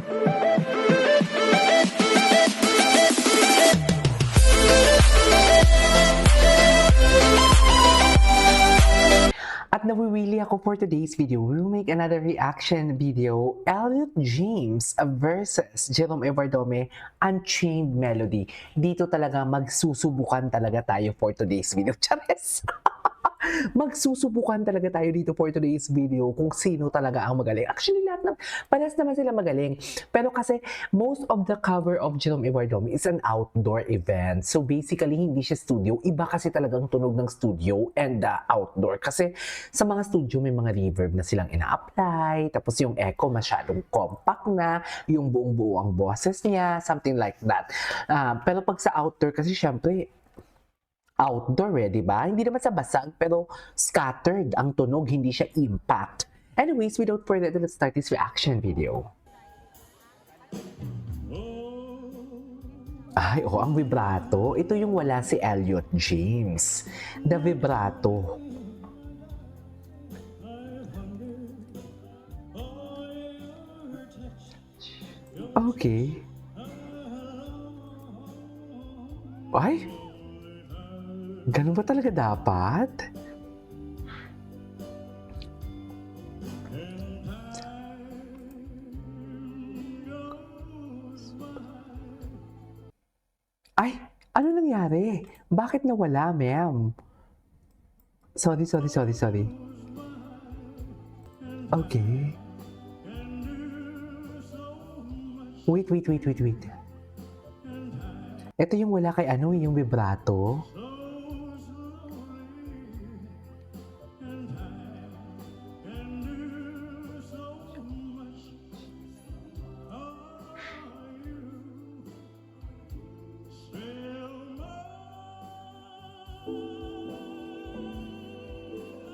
At nawiwili ako for today's video. We will make another reaction video. Elliot James versus Jerome Evardome, Unchained Melody. Dito talaga magsusubukan talaga tayo for today's video. Chares! Magsusubukan talaga tayo dito for today's video kung sino talaga ang magaling. Actually, panas naman sila magaling. Pero kasi, most of the cover of Jerome Evardome is an outdoor event. So basically, hindi siya studio. Iba kasi talagang tunog ng studio and outdoor. Kasi sa mga studio, may mga reverb na silang ina-apply. Tapos yung echo masyadong compact na. Yung buong-buo ang boses niya. Something like that. Pero pag sa outdoor, kasi syempre, outdoor di ba? Hindi naman sa basag, pero scattered ang tunog, hindi siya impact. Anyways, without further ado, let's start this reaction video. Ay, ang vibrato. Ito yung wala si Elliot James. The vibrato. Okay. Ay! Ganun ba talaga dapat? Ay! Ano nangyari? Bakit nawala, ma'am? Sorry. Okay. Wait. Ito yung wala kay yung vibrato.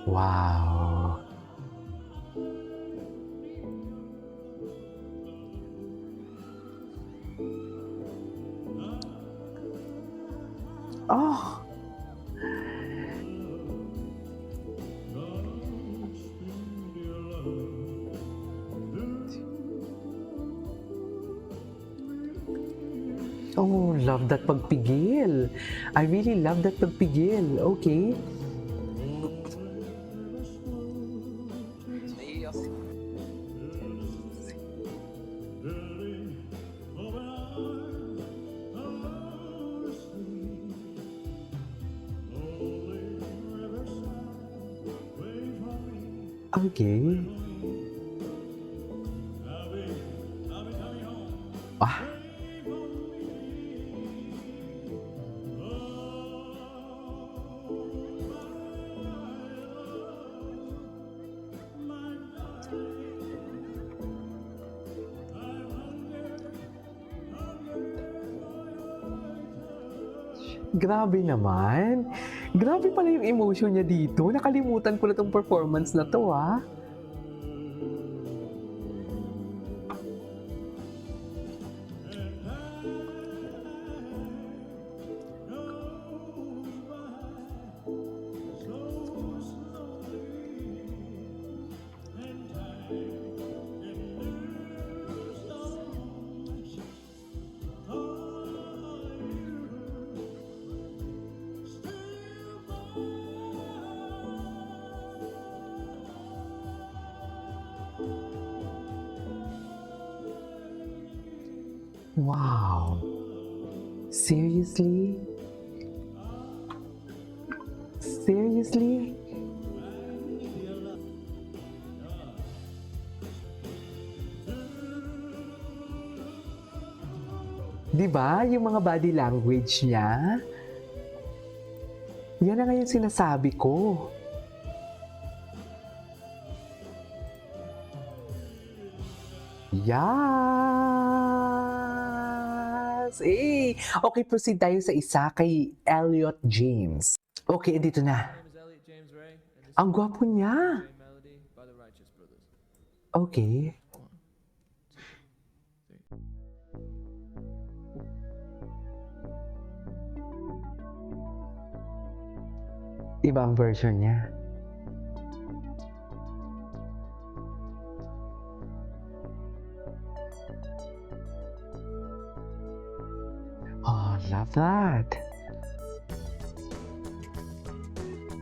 Wow! Oh! Oh, love that pagpigil. I really love that pagpigil. Okay. Okay. Ah. Grabe naman. Grabe pala yung emotion niya dito. Nakalimutan ko na tong performance na to, ah. Wow. Seriously? Seriously? Diba? Yung mga body language niya? Yan na nga yung sinasabi ko. Yes! Eh! Okay, proceed tayo sa isa kay Elliot James. Okay, dito na. Ang gwapo niya. Okay. Ibang version niya. I love that.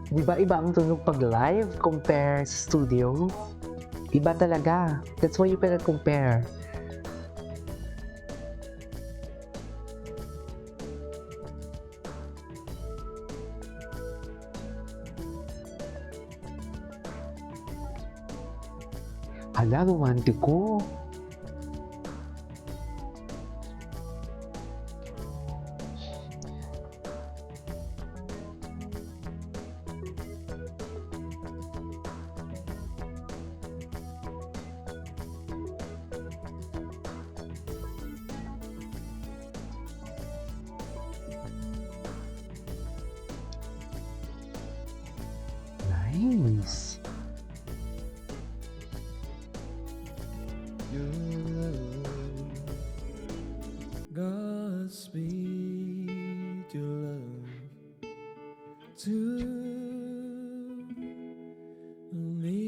Di ba iba ang tunog pag live compare sa studio? Iba talaga. That's why you cannot compare. Hala, romantiko. Nice. Godspeed your love to me.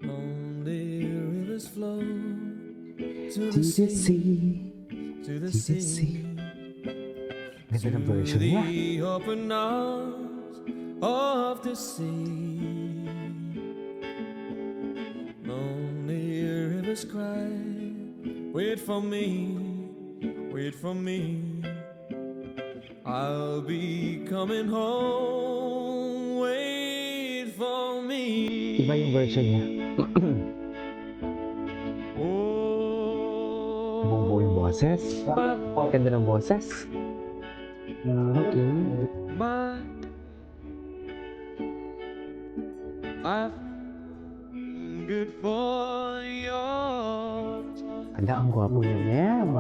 Lonely rivers flow to the sea, to the sea. Ganda ng version niya. The open arms of the sea. Lonely rivers cry, wait for me, wait for me. I'll be coming home, wait for me. Iba yung version niya. Oh, Bumbo yung boses. Ganda ng boses. Okay. my, I'm good for your Hala, ang gwapo niya niya.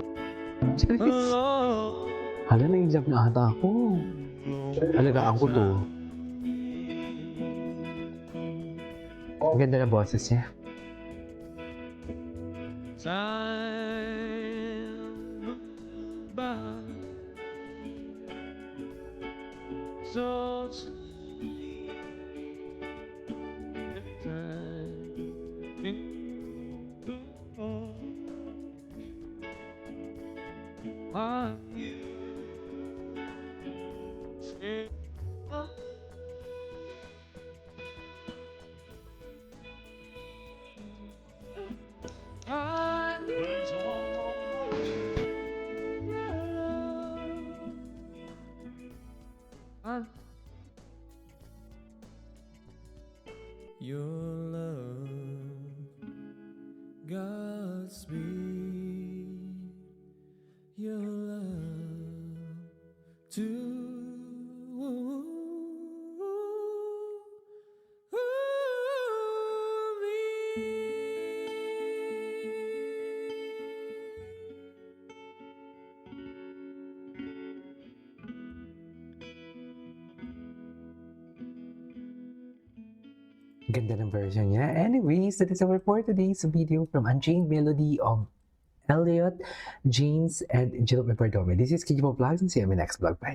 love. Hala, na-inlove na ata ako. Alagaan ko to. Ang ganda ng boses niya. Time by so your love, Godspeed, your love to Ganda ng version niya. Anyways, that is our for today's video from Unchained Melody of Elliot, James, and Jerome Evardome. This is Kijimo Vlogs and see you in my next vlog. Bye!